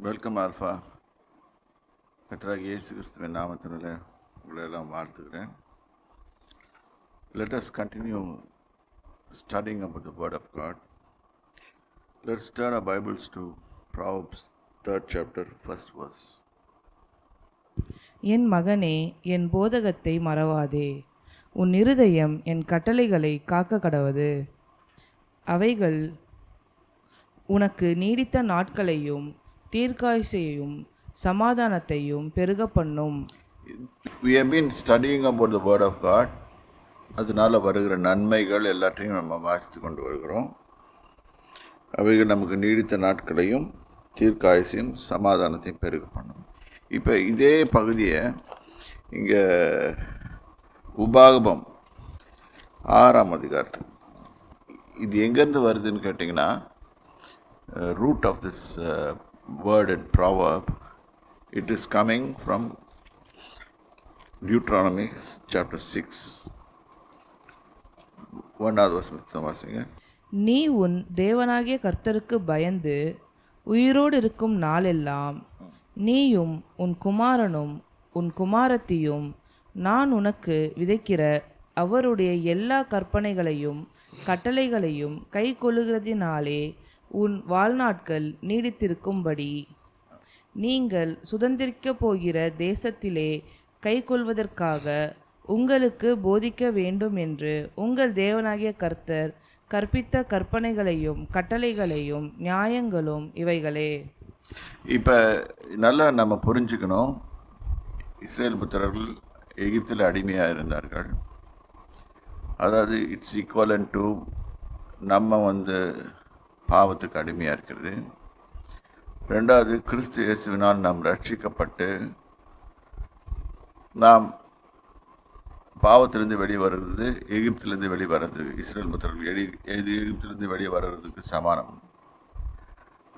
Welcome alpha. கர்த்தராகிய இயேசு கிறிஸ்துவின் நாமத்தினாலே உங்களை எல்லாம் வாழ்த்துகிறேன். Let us continue studying about the Word of God. Let's turn our Bibles to Proverbs 3rd chapter, 1st verse. என் மகனே, என் போதகத்தை மறவாதே, உன் இருதயம் என் கட்டளைகளை காக்க கடவது. அவைகள் உனக்கு நீடித்த நாட்களையும் தீர்க்காயுசையும் சமாதானத்தையும் பெருக பண்ணும். We have been studying about the Word of God. அதனால் வருகிற நன்மைகள் எல்லாத்தையும் நம்ம வாசித்து கொண்டு வருகிறோம். அவைகள் நமக்கு நீடித்த நாட்களையும் தீர்க்காயுசையும் சமாதானத்தையும் பெருக பண்ணும். இப்போ இதே பகுதியை இங்கே உபாகமம் 6ஆம் அதிகாரத்தில் இது எங்கேருந்து வருதுன்னு கேட்டிங்கன்னா, root of this word and proverb, it is coming from Deuteronomy chapter 6. 1வது வசனத்தை வாசிங்க. நீ உன் தேவனாகிய கர்த்தருக்கு பயந்து உயிரோடு இருக்கும் நாளெல்லாம் நீயும் உன் குமாரனும் உன் குமாரத்தியும் நான் உனக்கு விதைக்கிற அவருடைய எல்லா கற்பனைகளையும் கட்டளைகளையும் கை கொள்ளுகிறதினாலே உன் வாழ்நாட்கள் நீடித்திருக்கும்படி நீங்கள் சுதந்திரிக்கப் போகிற தேசத்திலே கை கொள்வதற்காக உங்களுக்கு போதிக்க வேண்டும் என்று உங்கள் தேவனாகிய கர்த்தர் கற்பித்த கற்பனைகளையும் கட்டளைகளையும் நியாயங்களும் இவைகளே. இப்போ நல்லா நம்ம புரிஞ்சுக்கணும், இஸ்ரேல் புத்திரர்கள் எகிப்தில் அடிமையாக இருந்தார்கள். அதாவது இட்ஸ் ஈக்குவலன் டு நம்ம பாவத்துக்கு அடிமையாக இருக்கிறது. ரெண்டாவது, கிறிஸ்து இயேசுவினால் நாம் ரட்சிக்கப்பட்டு நாம் பாவத்திலிருந்து வெளியே வர்றது எகிப்திலிருந்து வெளியே வர்றது இஸ்ரேல் புத்திரர்கள் எகிப்திலிருந்து வெளியே வர்றதுக்கு சமானம்.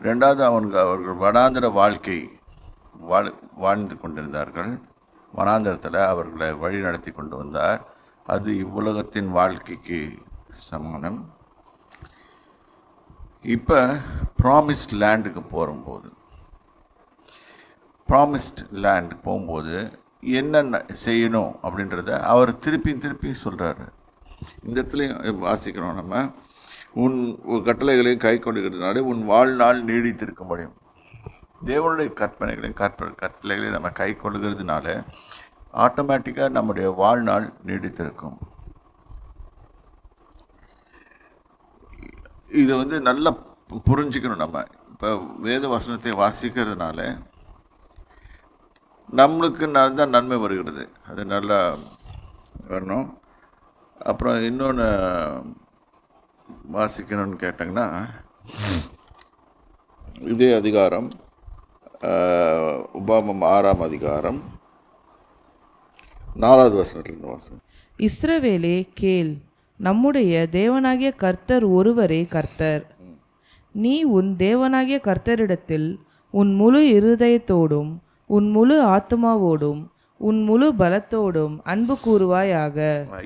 ரெண்டாவது, அவர்கள் வனாந்திர வாழ்க்கை வாழ்ந்து கொண்டிருந்தார்கள். வனாந்திரத்தில் அவர்களை வழி நடத்தி கொண்டு வந்தார். அது இவ்வுலகத்தின் வாழ்க்கைக்கு சமானம். இப்போ ப்ராமிஸ்ட் லேண்டுக்கு போகும்போது என்னென்ன செய்யணும் அப்படின்றத அவர் திருப்பி சொல்கிறாரு. இந்த இடத்துலையும் வாசிக்கிறோம் நம்ம, உன் கட்டளைகளையும் கை கொண்டுகிறதுனால உன் வாழ்நாள் நீடித்திருக்க முடியும். தேவனுடைய கட்டளைகளையும் நம்ம கை கொள்ளுகிறதுனால ஆட்டோமேட்டிக்காக நம்முடைய வாழ்நாள் நீடித்திருக்கும். இது நல்லா புரிஞ்சுக்கணும். நம்ம இப்போ வேத வசனத்தை வாசிக்கிறதுனால நம்மளுக்கு தான் நன்மை வருகிறது, அது நல்லா வரணும். அப்புறம் இன்னொன்று வாசிக்கணும்னு கேட்டாங்கன்னா, இதே அதிகாரம் உபாகமம் 6ஆம் அதிகாரம் 4வது வசனத்திலிருந்து வாசனம். இஸ்ரவேலே கேள், நம்முடைய தேவனாகிய கர்த்தர் ஒருவரே கர்த்தர். நீ உன் தேவனாகிய கர்த்தரிடத்தில் உன் முழு இருதயத்தோடும் உன் முழு ஆத்மாவோடும் உன் முழு பலத்தோடும் அன்பு கூறுவாயாக.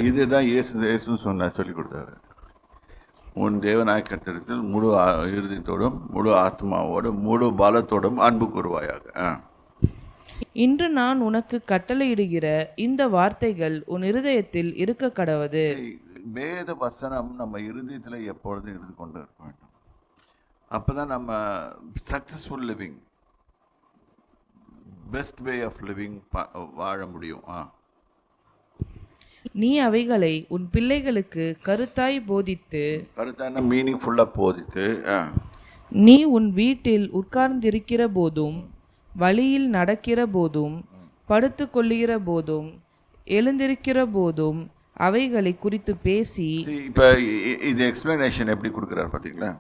இதுதான் இயேசு சொல்லிக் கொடுத்தாரு. உன் தேவனாகிய கர்த்தரிடத்தில் முழு இருதயத்தோடும் முழு ஆத்மாவோடும் முழு பலத்தோடும் அன்பு கூறுவாயாக. இன்று நான் உனக்கு கட்டளையிடுகிற இந்த வார்த்தைகள் உன் இருதயத்தில் இருக்க கடவது. வேத வசனம் நம்ம இருதயத்தில் எப்பொழுதும் இருந்து கொண்டு இருக்க வேண்டும். அப்போ தான் நம்ம successful living, best way of living வாழ முடியும். நீ அவைகளை உன் பிள்ளைகளுக்கு கருத்தாய் போதித்து, கருத்தான மீனிங்ஃபுல்லாக போதித்து, நீ உன் வீட்டில் உட்கார்ந்திருக்கிற போதும் வழியில் நடக்கிற போதும் படுத்து கொள்ளுகிற போதும் எழுந்திருக்கிற போதும் அவைகளை குறித்து பேசி. இப்போ இது எக்ஸ்பிளனேஷன் எப்படி கொடுக்குறாரு பார்த்தீங்களா?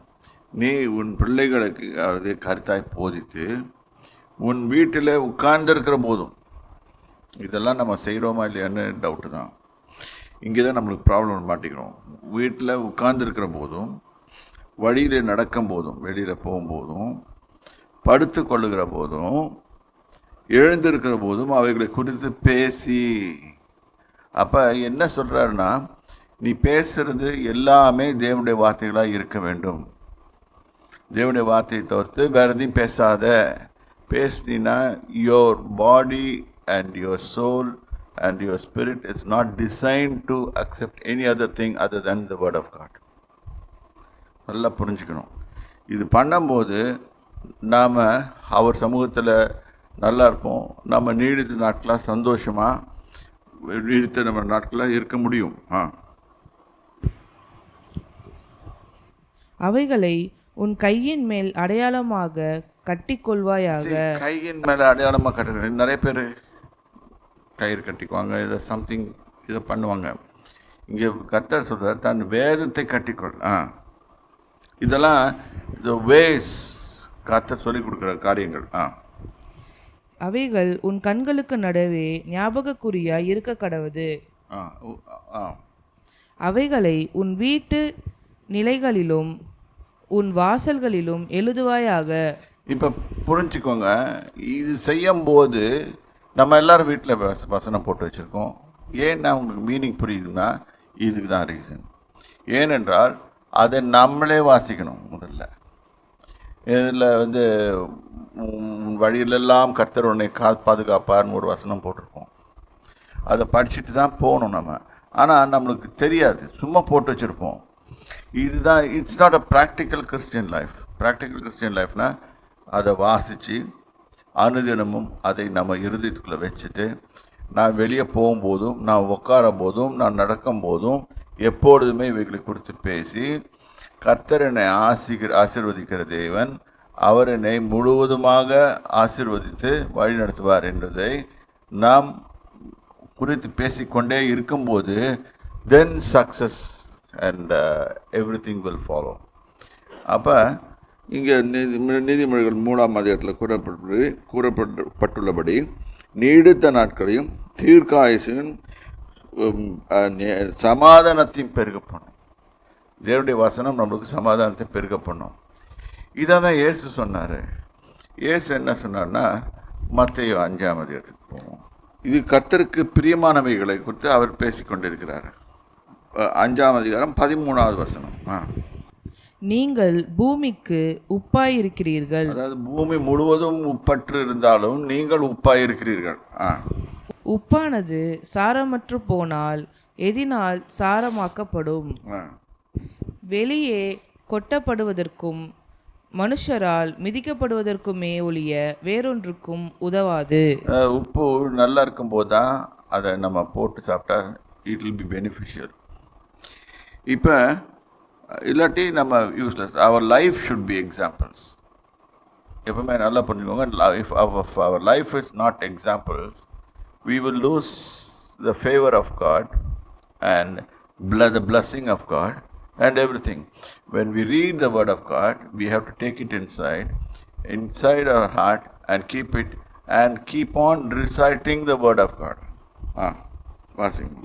நீ உன் பிள்ளைகளுக்கு அதாவது கருத்தாய் போதித்து உன் வீட்டில் உட்கார்ந்துருக்கிற போதும். இதெல்லாம் நம்ம செய்கிறோமா இல்லையான்னு டவுட்டு தான். இங்கே தான் நம்மளுக்கு ப்ராப்ளம் மாட்டிக்கிறோம். வீட்டில் உட்கார்ந்துருக்கிற போதும், வழியில் நடக்கும் போதும், வெளியில் போகும்போதும், படுத்து கொள்ளுகிற போதும், எழுந்திருக்கிற போதும் அவைகளை குறித்து பேசி. அப்போ என்ன சொல்கிறாருன்னா, நீ பேசுகிறது எல்லாமே தேவனுடைய வார்த்தைகளாக இருக்க வேண்டும். தேவனுடைய வார்த்தையை தவிர்த்து வேறு எதையும் பேசாத. பேசினா your body and your soul and your spirit is not designed to accept any other thing other than the word of God. நல்லா புரிஞ்சுக்கணும். இது பண்ணும்போது நாம் அவர் சமூகத்தில் நல்லா இருப்போம். நம்ம நீடித்த நாட்களாக சந்தோஷமாக நீடித்த நம்ம நாட்களாக இருக்க முடியும். அவைகளை உன் கையின் மேல் அடையாளமாக கட்டிக்கொள்வாயாக. கையின் மேலே அடையாளமாக கட்டுறது. நிறைய பேர் கயிறு கட்டிக்குவாங்க, இதை சம்திங் இதை பண்ணுவாங்க. இங்கே கர்த்தர் சொல்கிறார், தன் வேதத்தை கட்டிக்கொள். இதெல்லாம் இந்த வேஸ் கர்த்தர் சொல்லி கொடுக்குற காரியங்கள். அவைகள் உன் கண்களுக்கு நடுவே ஞாபகக்குறியாய் இருக்க கடவுது. அவைகளை உன் வீட்டு நிலைகளிலும் உன் வாசல்களிலும் எழுதுவாயாக. இப்போ புரிஞ்சுக்கோங்க, இது செய்யும்போது நம்ம எல்லாரும் வீட்டில் வசனம் போட்டு வச்சுருக்கோம். ஏன்னா உங்களுக்கு மீனிங் புரியுதுன்னா இதுக்கு தான் ரீசன். ஏனென்றால் அதை நம்மளே வாசிக்கணும். முதல்ல இதில் வழியிலெல்லாம் கர்த்தர் உன்னை பாதுகாப்பார்னு ஒரு வசனம் போட்டிருக்கோம். அதை படிச்சுட்டு தான் போகணும் நம்ம. ஆனால் நம்மளுக்கு தெரியாது, சும்மா போட்டு வச்சுருப்போம். இதுதான் it's not a practical Christian life. Practical Christian லைஃப்னா அதை வாசித்து அனுதினமும் அதை நம்ம இருதயத்துக்குள்ளே வச்சுட்டு, நான் வெளியே போகும்போதும், நான் உட்காரும் போதும், நான் நடக்கும் போதும் எப்பொழுதுமே இவைகளை குறித்து பேசி, கர்த்தர் என்னை ஆசீர்வதிக்கிற தேவன், அவர் என்னை முழுவதுமாக ஆசீர்வதித்து வழி நடத்துவார் என்பதை நாம் குறித்து பேசிக்கொண்டே இருக்கும்போது then success and everything will follow. அப்போ இங்கே நீதிமொழிகள் 3ஆம் அதிகாரத்தில் கூறப்பட்டுள்ளபடி நீடித்த நாட்களையும் தீர்க்காயுசையும் சமாதானத்தையும் பெருக பண்ணும். தேவனுடைய வசனம் நம்மளுக்கு சமாதானத்தை பெருக பண்ணும். இதை தான் இயேசு சொன்னார். இயேசு என்ன சொன்னார்னா, மத்தேயு 5ஆம் அதிகாரத்துக்கு போவோம். இது கர்த்தருக்கு பிரியமானவைகளை குறித்து அவர் பேசிக்கொண்டிருக்கிறார். 5ஆம் அதிகாரம் 13வது வசனம். நீங்கள் பூமிக்கு உப்பாயிருக்கிறீர்கள். அதாவது பூமி முழுவதும் உப்பற்று இருந்தாலும் நீங்கள் உப்பாயிருக்கிறீர்கள். உப்பானது சாரமற்று போனால் எதினால் சாரமாக்கப்படும்? வெளியே கொட்டப்படுவதற்கும் மனுஷரால் மிதிக்கப்படுவதற்குமே ஒழிய வேறொன்றுக்கும் உதவாது. உப்பு நல்லா இருக்கும்போது தான் அதை நம்ம போட்டு சாப்பிட்டா இட் வில் பி பெனிஃபிஷியல். இப்போ இல்லாட்டி நம்ம யூஸ்லெஸ். அவர் லைஃப் ஷுட் பி எக்ஸாம்பிள்ஸ். எப்பவுமே நல்லா புரிஞ்சுக்கோங்க, if our life is not examples, we will lose the favor of God and the blessing of God and everything. When we read the word of God, we have to take it inside our heart and keep on reciting the word of God. வாசிங்க.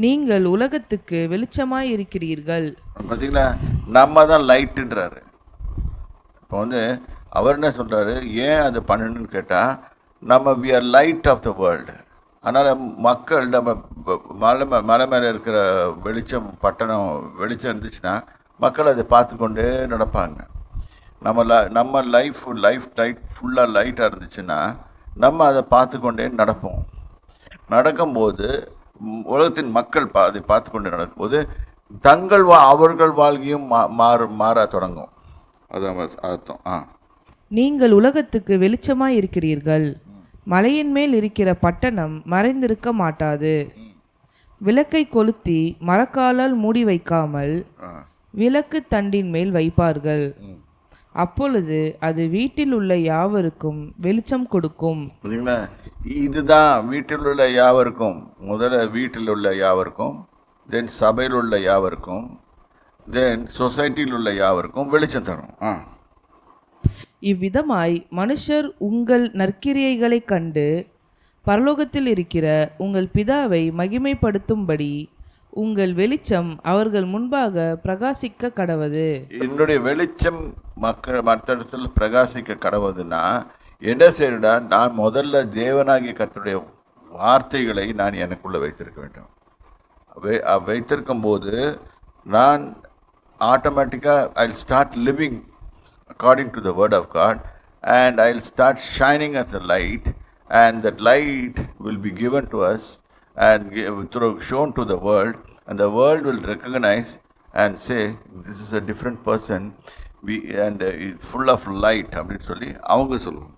நீங்கள் உலகத்துக்கு வெளிச்சமாய் இருக்கிறீர்கள். பார்த்தீங்களா, நம்ம தான் லைட்டுன்றாரு. இப்போ அவர் என்ன சொல்கிறாரு, ஏன் அது பண்ணணுன்னு கேட்டால், நம்ம we are light of the world. அதனால் மக்கள் நம்ம மலை மேலே இருக்கிற பட்டணம் வெளிச்சம் இருந்துச்சுன்னா மக்கள் அதை பார்த்து கொண்டே நடப்பாங்க. நம்ம லைஃப் லைட் ஃபுல்லாக லைட்டாக இருந்துச்சுன்னா நம்ம அதை பார்த்து கொண்டே நடப்போம். நடக்கும்போது உலகத்தின் மக்கள் அதை பார்த்து கொண்டு நடக்கும்போது அவர்கள் வாழ்க்கையும் மாற தொடங்கும். அதான் அர்த்தம். நீங்கள் உலகத்துக்கு வெளிச்சமாய் இருக்கிறீர்கள். மலையின் மேல் இருக்கிற பட்டணம் மறைந்திருக்க மாட்டாது. விளக்கை கொளுத்தி மரக்காலால் மூடி வைக்காமல் விளக்கு தண்டின் மேல் வைப்பார்கள். அப்பொழுது அது வீட்டில் உள்ள யாவருக்கும் வெளிச்சம் கொடுக்கும். இதுதான் வீட்டில் உள்ள யாவருக்கும், முதல்ல வீட்டில் உள்ள யாவருக்கும், தென் சபையில் உள்ள யாவருக்கும், தென் சொசைட்டியில் உள்ள யாவருக்கும் வெளிச்சம் தரும். இவ்விதமாய் மனுஷர் உங்கள் நற்கிரியைகளை கண்டு பரலோகத்தில் இருக்கிற உங்கள் பிதாவை மகிமைப்படுத்தும்படி உங்கள் வெளிச்சம் அவர்கள் முன்பாக பிரகாசிக்க கடவது. என்னுடைய வெளிச்சம் மற்றத்தில் பிரகாசிக்க கடவுதுன்னா என்ன செய்யணும்னா, நான் முதல்ல தேவனாகிய கர்த்தருடைய வார்த்தைகளை நான் எனக்குள்ளே வைத்திருக்க வேண்டும். வைத்திருக்கும் போது நான் ஆட்டோமேட்டிக்காக I will start living according to the word of God and I'll start shining at the light, and that light will be given to us and shown to the world, and the world will recognize and say, this is a different person, and it's full of light அப்படின்னு சொல்லி அவங்க சொல்லுவாங்க.